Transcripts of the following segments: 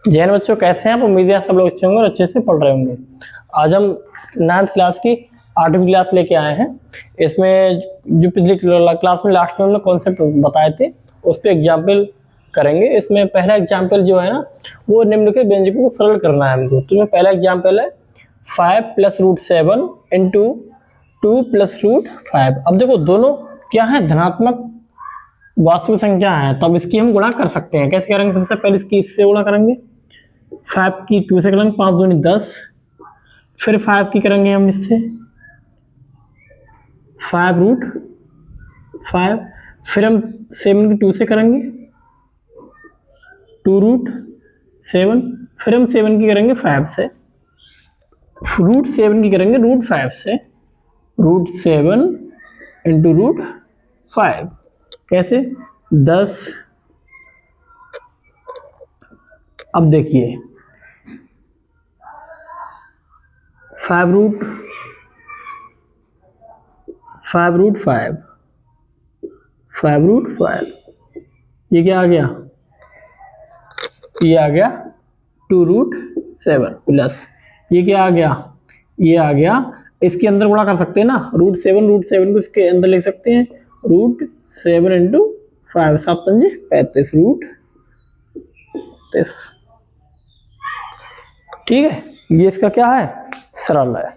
जैन बच्चों कैसे हैं आप? उम्मीद है सब लोग अच्छे होंगे और अच्छे से पढ़ रहे होंगे। आज हम 9th क्लास की 8वीं क्लास लेके आए हैं। इसमें जो पिछली क्लास में लास्ट में हमने कॉन्सेप्ट बताए थे उस पर एग्जाम्पल करेंगे। इसमें पहला एग्जाम्पल जो है ना वो निम्नलिखित व्यंजकों को सरल करना है हमको। तो पहला एग्जाम्पल है 5 + √7 इंटू 2 + √5। अब देखो दोनों क्या है, धनात्मक वास्तविक संख्या है, तब इसकी हम गुणा कर सकते हैं। कैसे करेंगे? सबसे पहले इसकी इससे गुणा करेंगे, 5 की 2 से करेंगे, 5 दूनी 10, फिर 5 की करेंगे हम इससे 5√5, फिर हम 7 की 2 से करेंगे 2√7, फिर हम 7 की करेंगे 5 से, √7 की करेंगे √5 से, √7 इंटू √5 कैसे 10। अब देखिए 5√5 ये क्या आ गया? ये आ गया 2√7 प्लस ये क्या आ गया? ये आ गया, इसके अंदर गुणा कर सकते हैं ना, √7 को इसके अंदर लिख सकते हैं, √7 इंटू 5, 7 पंजे 35, √35। ठीक है, ये इसका क्या है? सरल है।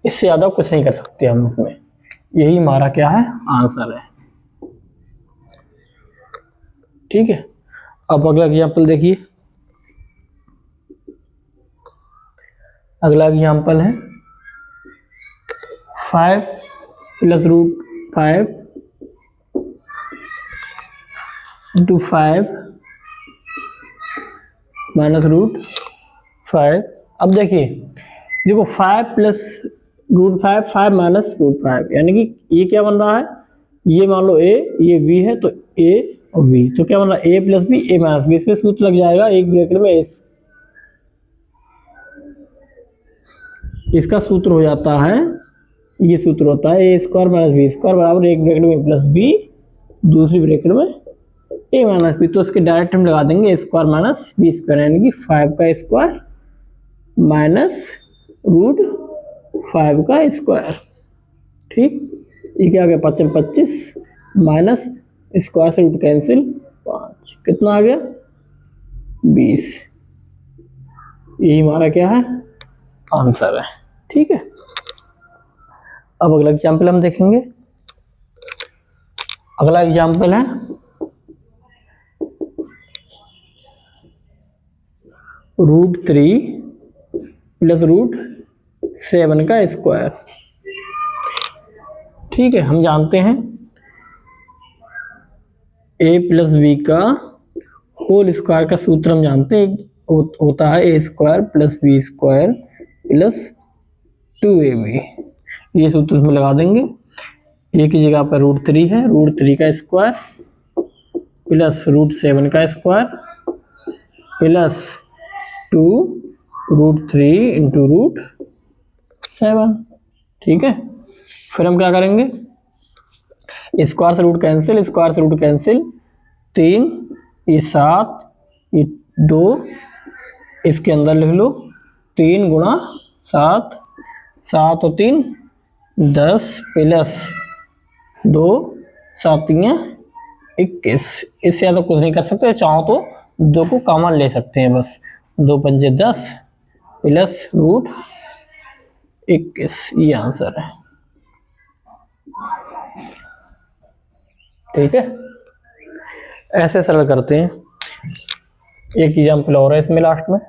इससे ज्यादा कुछ नहीं कर सकते हम इसमें। यही हमारा क्या है? आंसर है। ठीक है, अब अगला एग्जाम्पल देखिए। अगला एग्जाम्पल है 5 + √5 इंटू 5 माइनस √5। अब देखिए देखो 5 + √5, 5 माइनस √5, यानी कि ये क्या बन रहा है? ये मान लो a, ये b है, तो a और b, तो क्या बन रहा है? a + b, a - b। इसमें सूत्र लग जाएगा एक ब्रैकेट में इसका सूत्र हो जाता है, ये सूत्र होता है a² - b² बराबर एक ब्रैकेट में + b, दूसरी ब्रैकेट में a - b। तो इसके डायरेक्ट हम लगा देंगे a² - b², यानी कि 5 का स्क्वायर माइनस √5 का स्क्वायर। ठीक, ये क्या आ गया? 5 × 25 माइनस स्क्वायर से रूट कैंसिल 5, कितना आ गया? 20। यही हमारा क्या है? आंसर है। ठीक है, अब अगला एग्जाम्पल हम देखेंगे। अगला एग्जाम्पल है √3 + √7 का स्क्वायर। ठीक है, हम जानते हैं a + b का होल स्क्वायर का सूत्र हम जानते हैं, होता है a² + b² + 2ab। ये सूत्र इसमें लगा देंगे। a की जगह पर √3 है, √3 का स्क्वायर प्लस √7 का स्क्वायर प्लस 2√3 इंटू √7। ठीक है, फिर हम क्या करेंगे? स्क्वायर से रूट कैंसिल, स्क्वायर से रूट कैंसिल 3, ये 7, ये 2, इसके अंदर लिख लो 3 × 7, 7 और 3 10 प्लस 2, 7 × 21। इससे ज़्यादा कुछ नहीं कर सकते। चाहो तो 2 को कॉमन ले सकते हैं, बस 2 पंजे 10 प्लस √21, ये आंसर है। ठीक है, ऐसे सरल करते हैं। एक एग्जाम्पल और है इसमें लास्ट में।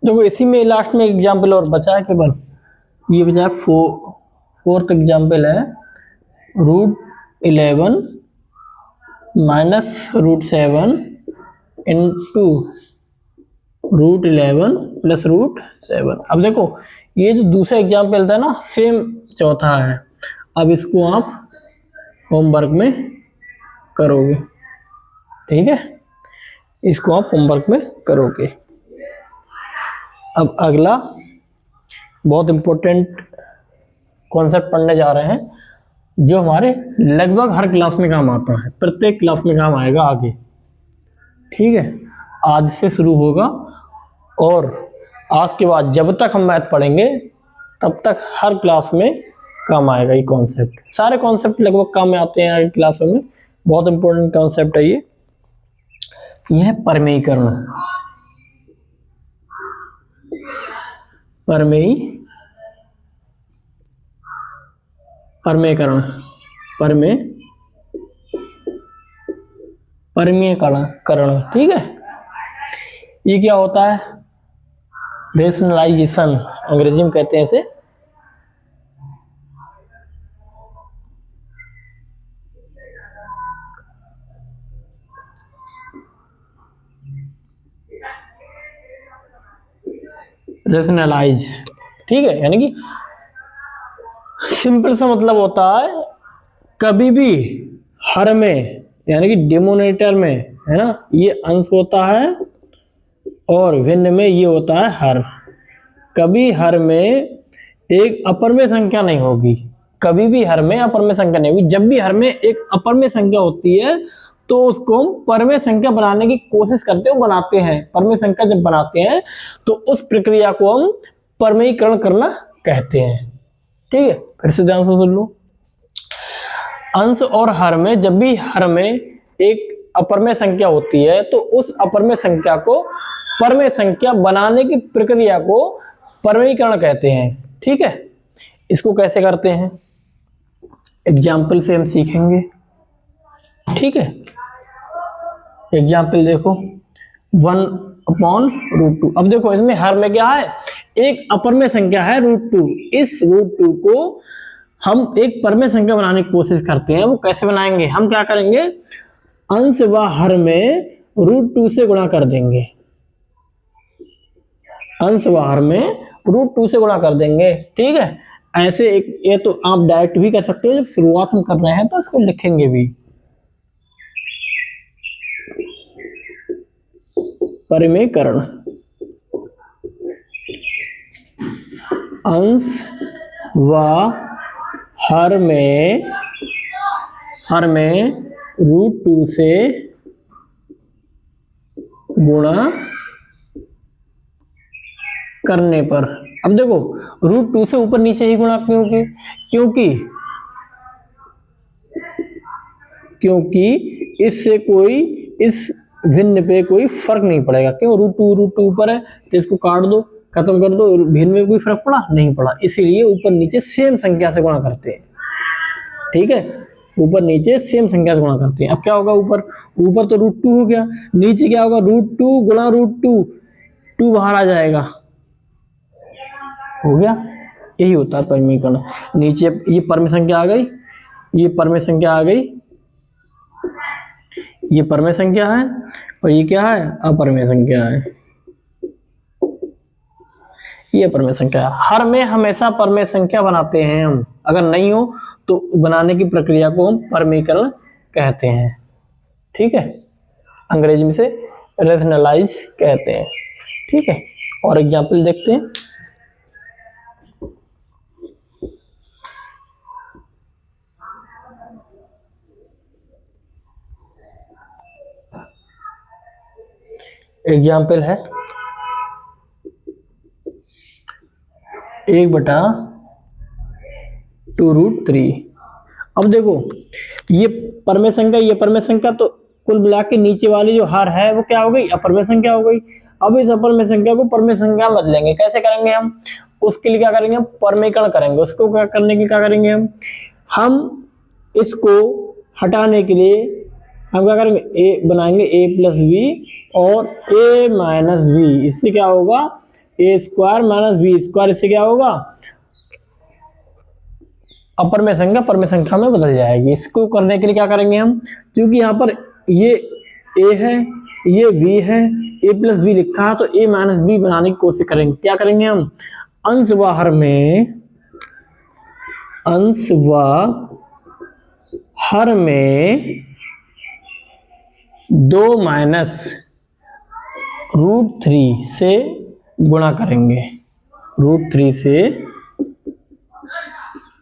देखो इसी में लास्ट में एग्जाम्पल और बचा है केवल, ये बचा है 4th एग्जाम्पल है √11 माइनस √7 इंटू √11 प्लस √7। अब देखो ये जो दूसरा एग्जाम्पल था ना, सेम चौथा है। अब इसको आप होमवर्क में करोगे। ठीक है, इसको आप होमवर्क में करोगे। अब अगला बहुत इंपॉर्टेंट कॉन्सेप्ट पढ़ने जा रहे हैं जो हमारे लगभग हर क्लास में काम आता है, प्रत्येक क्लास में काम आएगा आगे। ठीक है, आज से शुरू होगा और आज के बाद जब तक हम मैथ पढ़ेंगे तब तक हर क्लास में काम आएगा ये कॉन्सेप्ट। सारे कॉन्सेप्ट लगभग काम में आते हैं आगे क्लासों में। बहुत इंपॉर्टेंट कॉन्सेप्ट है ये। यह परमेयीकरण, परमेयीकरण परमेयीकरण। ठीक है, ये क्या होता है? रेशनलाइजेशन अंग्रेजी में कहते हैं इसे। रेशनलाइज, ठीक है, यानी कि सिंपल सा मतलब होता है कभी भी हर में, यानी कि डिनोमिनेटर में, है ना, ये अंश होता है और भिन्न में ये होता है हर। कभी हर में एक अपरमेय संख्या नहीं होगी, कभी भी हर में अपरमेय संख्या नहीं होगी। जब भी हर में एक अपरमेय संख्या होती है तो उसको हम परमेय संख्या बनाने की कोशिश करते हैं, बनाते हैं। परमेय संख्या जब बनाते हैं तो उस प्रक्रिया को हम परमेयीकरण करना कहते हैं। ठीक है, फिर से ध्यान से सुन लो। अंश और हर में, जब भी हर में एक अपरमेय संख्या होती है तो उस अपरमेय संख्या को परमेय संख्या बनाने की प्रक्रिया को परमेयीकरण कहते हैं। ठीक है, इसको कैसे करते हैं एग्जाम्पल से हम सीखेंगे। ठीक है, एग्जाम्पल देखो, 1/√2। अब देखो इसमें हर में क्या है, एक अपरमेय संख्या है √2। इस √2 को हम एक परमेय संख्या बनाने की कोशिश करते हैं। वो कैसे बनाएंगे? हम क्या करेंगे, अंश व हर में √2 से गुणा कर देंगे। अंश व हर में √2 से गुणा कर देंगे। ठीक है, ऐसे एक, ये तो आप डायरेक्ट भी कर सकते हो, जब शुरुआत हम कर रहे हैं तो इसको लिखेंगे भी। परमेयीकरण, अंश व हर में √2 से गुणा करने पर। अब देखो √2 से ऊपर नीचे ही गुणा क्योंकि इससे कोई, इस भिन्न पे कोई फर्क नहीं पड़ेगा। क्यों? √2 ऊपर है तो इसको काट दो, खत्म कर दो, भिन्न में कोई फर्क पड़ा नहीं पड़ा, इसीलिए ऊपर नीचे सेम संख्या से गुणा करते हैं। ठीक है, ऊपर नीचे सेम संख्या से गुणा करते हैं। अब क्या होगा, ऊपर तो √2 हो गया, नीचे क्या होगा, √2 गुणा √2, 2 बाहर आ जाएगा, हो गया। यही होता है परमेयीकरण। नीचे ये परमेय संख्या आ गई, ये परमेय संख्या आ गई, ये परमेय संख्या है और ये क्या है, अपरमेय संख्या है। ये परमेय संख्या है। हर में हमेशा परमेय संख्या बनाते हैं हम, अगर नहीं हो तो बनाने की प्रक्रिया को हम परमेयीकरण कहते हैं। ठीक है, अंग्रेजी में से रेशनलाइज कहते हैं। ठीक है, और एग्जाम्पल देखते हैं। एग्जाम्पल है 1/2√3। अब देखो ये परमेय संख्या, ये परमेय संख्या, तो कुल मिला के नीचे वाली जो हर है वो क्या हो गई, अपरमेय संख्या हो गई। अब इस अपरमेय संख्या को परमेय संख्या में बदलेंगे। कैसे करेंगे हम? उसके लिए क्या करेंगे, हम परमेयीकरण करेंगे। उसको क्या करने के लिए क्या करेंगे, हम इसको हटाने के लिए हम क्या करेंगे, ए बनाएंगे a+b और a - b। इससे क्या होगा, a² - b²। इससे क्या होगा, अपरमेय संख्या परमेय संख्या में बदल जाएगी। इसको करने के लिए क्या करेंगे हम, क्योंकि यहाँ पर ये a है, ये b है, a+b लिखा है, तो a - b बनाने की कोशिश करेंगे। क्या करेंगे हम, अंश व हर में 2 माइनस √3 से गुणा करेंगे, √3 से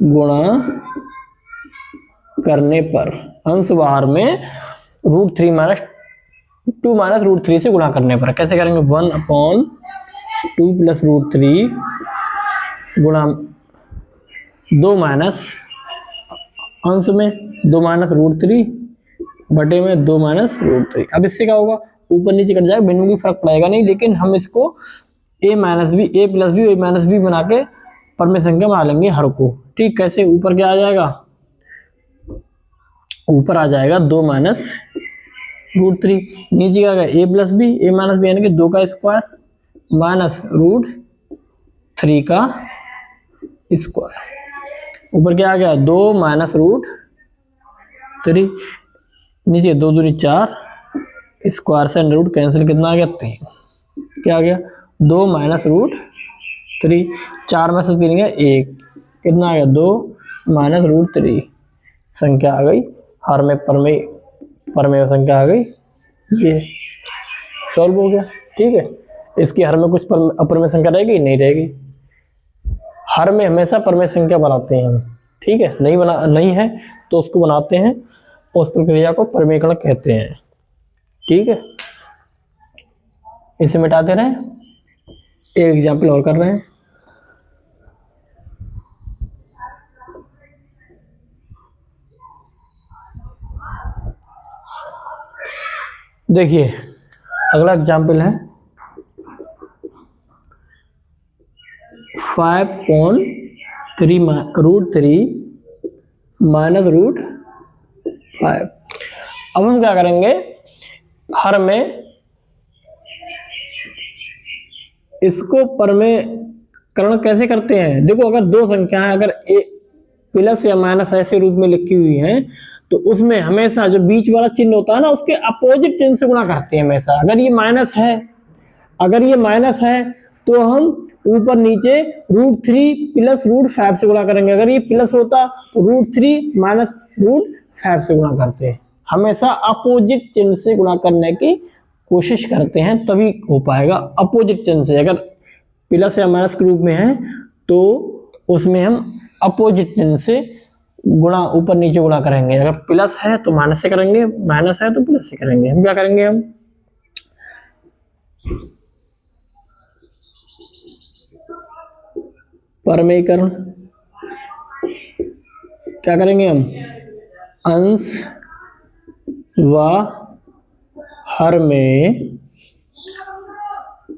गुणा करने पर अंश बाहर में √3 माइनस 2 माइनस √3 से गुणा करने पर कैसे करेंगे, 1/2 प्लस √3 गुणा 2 माइनस अंश में 2 माइनस √3 बटे में 2 माइनस √3। अब इससे क्या होगा, ऊपर नीचे कट जाएगा, बिंदु की फर्क पड़ेगा नहीं, लेकिन हम इसको a minus b, a plus b, a minus b बना के परमेय संख्या बना लेंगे हर को। ठीक, कैसे, ऊपर क्या आ जाएगा, ऊपर आ जाएगा 2 माइनस √3, नीचे क्या आ गया a plus b, a minus b यानी कि 2 का स्क्वायर माइनस √3 का स्क्वायर, ऊपर क्या आ गया 2 माइनस √3, नीचे 2 दूनी 4, स्क्वायर से अंडर रूट कैंसिल, कितना आ गया 3, क्या आ गया 2 माइनस √3, 4 में से 3 गया 1, कितना आ गया 2 माइनस √3, संख्या आ गई हर में परमेय संख्या आ गई, ये सॉल्व हो गया। ठीक है, इसकी हर में कुछ अप्रमेय संख्या रहेगी, नहीं रहेगी, हर में हमेशा परमेय संख्या बनाते हैं हम। ठीक है, नहीं है तो उसको बनाते हैं, उस प्रक्रिया को परमेयकरण कहते हैं। ठीक है, इसे मिटाते रहे, एक एग्जाम्पल और कर रहे हैं। देखिए अगला एग्जाम्पल है 5/3 √3 माइनस √5। अब हम क्या करेंगे, हर में इसको परमेयकरण कैसे करते हैं, देखो अगर दो संख्याएं अगर ए प्लस या माइनस ऐसे रूप में लिखी हुई हैं तो उसमें हमेशा जो बीच वाला चिन्ह होता है ना उसके अपोजिट चिन्ह से गुणा करते हैं हमेशा। अगर ये माइनस है तो हम ऊपर नीचे √3 प्लस √5 से गुणा करेंगे, अगर ये प्लस होता तो √3 माइनस √5 से गुणा करते हैं, हमेशा अपोजिट चिन्ह से गुणा करने की कोशिश करते हैं, तभी हो पाएगा। अपोजिट चिन्ह से, अगर प्लस या माइनस के रूप में है तो उसमें हम अपोजिट चिन्ह से गुणा, ऊपर नीचे गुणा करेंगे, अगर प्लस है तो माइनस से करेंगे, माइनस है तो प्लस से करेंगे। हम क्या करेंगे, हम परमेयकरण क्या करेंगे, हम अंश व हर में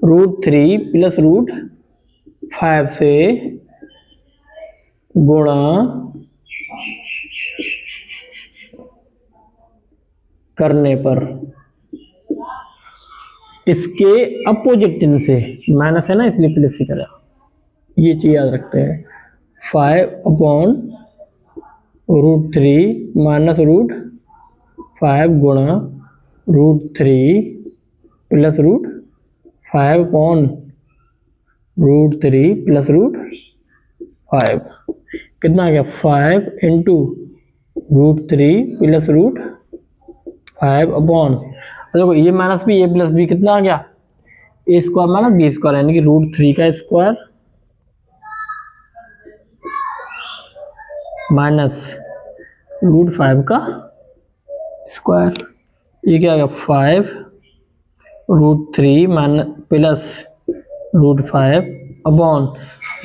√3 प्लस √5 से गुणा करने पर इसके अपोजिट चिन्ह से, माइनस है ना इसलिए प्लस से करा, ये चीज याद रखते हैं। 5/√3 माइनस √5 गुणा √3 प्लस √5 अपॉन √3 प्लस √5, कितना आ गया 5 इंटू √3 प्लस √5 अपॉन, देखो ये माइनस बी, ए प्लस बी, कितना आ गया ए स्क्वायर माइनस बी स्क्वायर यानी कि √3 का स्क्वायर माइनस √5 का स्क्वायर, ये क्या आ गया 5√3 माइनस प्लस √5 अपॉन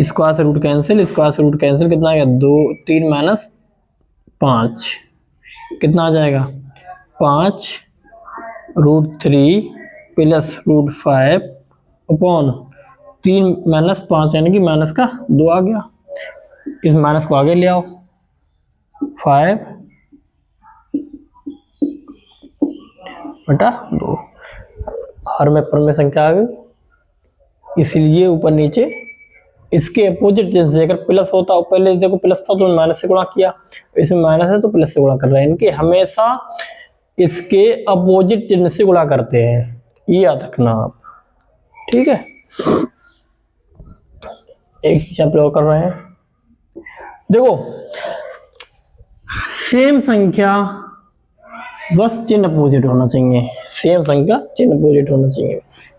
स्क्वायर से रूट कैंसिल, स्क्वायर से रूट कैंसिल, कितना आ गया 2 3 माइनस 5, कितना आ जाएगा 5√3 प्लस √5 अपॉन 3 माइनस 5 यानी कि माइनस का 2 आ गया, इस माइनस को आगे ले आओ, 5/2, हर में परमेय संख्या आ गई, इसलिए ऊपर नीचे इसके अपोजिट चिन्ह से, अगर प्लस होता और पहले देखो प्लस था तो माइनस से गुणा किया, इसमें माइनस है तो प्लस से गुणा कर रहे हैं, इनके हमेशा इसके अपोजिट चिन्ह से गुणा करते हैं, ये याद रखना आप। ठीक है, एक एग्जाम्पल और कर रहे हैं, देखो सेम संख्या बस चिन्ह अपोजिट होना चाहिए, सेम संख्या चिन्ह अपोजिट होना चाहिए बस।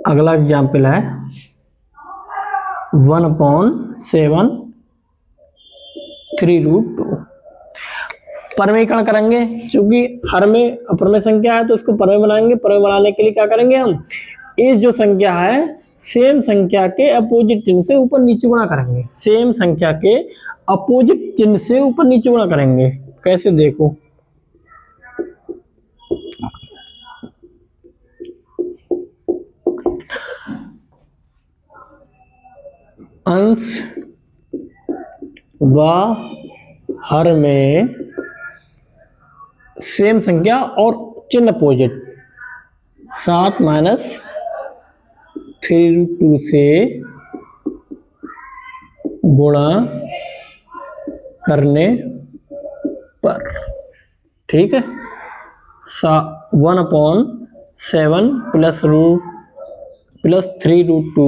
अगला एग्जाम्पल है 1/7 3√2। परमीकरण करेंगे, क्योंकि हर में अपर में संख्या है तो इसको परमेय बनाएंगे। परमेय बनाने के लिए क्या करेंगे हम, इस जो संख्या है सेम संख्या के अपोजिट चिन्ह से ऊपर नीचे गुणा करेंगे। सेम संख्या के अपोजिट चिन्ह से ऊपर नीचे गुणा करेंगे। कैसे, देखो अंश व हर में सेम संख्या और चिन्ह अपोजिट 7 - 3√2 से गुणा करने पर, ठीक है। 1/7 प्लस 3√2,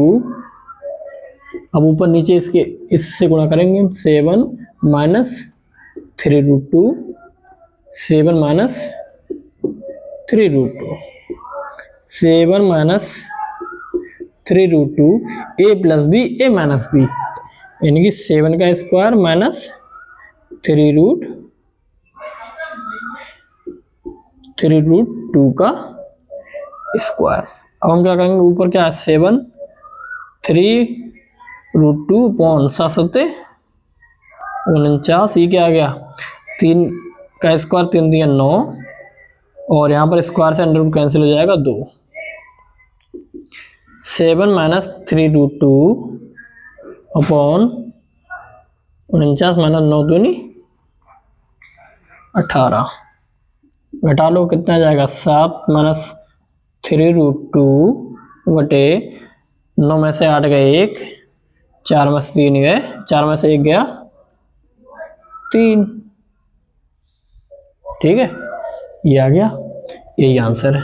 अब ऊपर नीचे इसके इससे गुणा करेंगे। 7 - 3√2, 7 - 3√2, 7 - 3√2 a plus b a minus b, यानी कि 7 का स्क्वायर माइनस 3√2 का स्क्वायर। अब हम क्या करेंगे, ऊपर क्या है 7 3√2 अपॉन 7 49, ये क्या आ गया 3 का स्क्वायर 3 दिया 9, और यहाँ पर स्क्वायर से अंडर रूट कैंसिल हो जाएगा 2। 7 - 3√2 अपॉन 49 माइनस 9 दूनी 18, घटा लो कितना जाएगा 7 - 3√2 बटे 9 में से 8 गए 1, 4 में से 3 गए, 4 में से 1 गया 3, ठीक है। ये आ गया, यही आंसर है।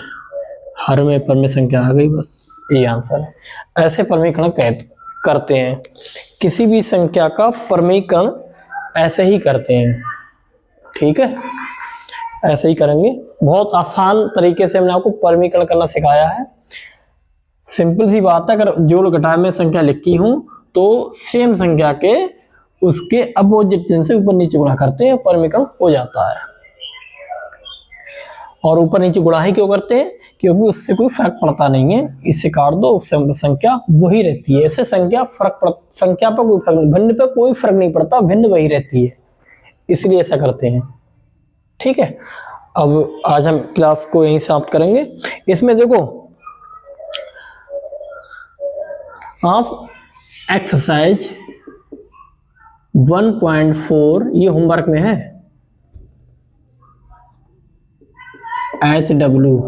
हर में परमेय संख्या आ गई, बस यही आंसर है। ऐसे परमीकरण करते हैं, किसी भी संख्या का परमीकरण ऐसे ही करते हैं, ठीक है। ऐसे ही करेंगे, बहुत आसान तरीके से हमने आपको परमीकरण करना सिखाया है। सिंपल सी बात है, अगर जोड़ घटाव में संख्या लिखी हूं तो सेम संख्या के उसके अपोजिट चिन्ह से ऊपर नीचे गुणा करते हैं, परमीकरण हो जाता है। और ऊपर नीचे गुणा ही क्यों करते हैं, क्योंकि उससे कोई फर्क पड़ता नहीं है, इससे काट दो संख्या वही रहती है। इससे संख्या संख्या पर कोई फर्क नहीं, भिन्न पर कोई फर्क नहीं पड़ता, भिन्न वही रहती है, इसलिए ऐसा करते हैं, ठीक है। अब आज हम क्लास को यहीं समाप्त करेंगे। इसमें देखो आप एक्सरसाइज 1.4 ये होमवर्क में है, HW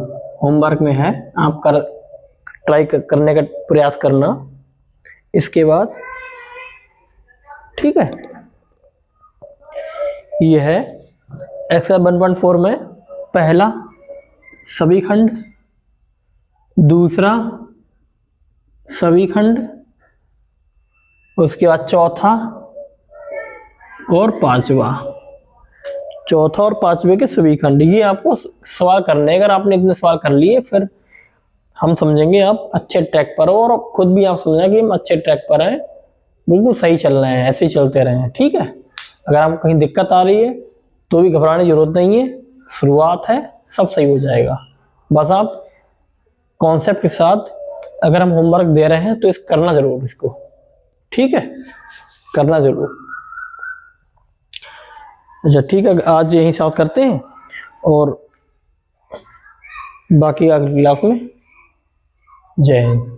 होमवर्क में है, आप ट्राई करने का प्रयास करना इसके बाद, ठीक है। ये है एक्सरसाइज 1.4 में पहला सभी खंड, दूसरा सभी खंड, उसके बाद चौथा और पांचवा, चौथा और पांचवे के सभी खंड। ये आपको सवाल करने, अगर आपने इतने सवाल कर लिए फिर हम समझेंगे आप अच्छे ट्रैक पर हो, और खुद भी आप समझेंगे कि हम अच्छे ट्रैक पर हैं, बिल्कुल सही चल रहे हैं, ऐसे ही चलते रहें, ठीक है। अगर आपको कहीं दिक्कत आ रही है तो भी घबराने की जरूरत नहीं है, शुरुआत है, सब सही हो जाएगा। बस आप कॉन्सेप्ट के साथ अगर हम होमवर्क दे रहे हैं तो करना जरूर इसको, ठीक है, करना जरूर। अच्छा ठीक है, आज यही समाप्त करते हैं और बाकी अगली क्लास में। जय हिंद।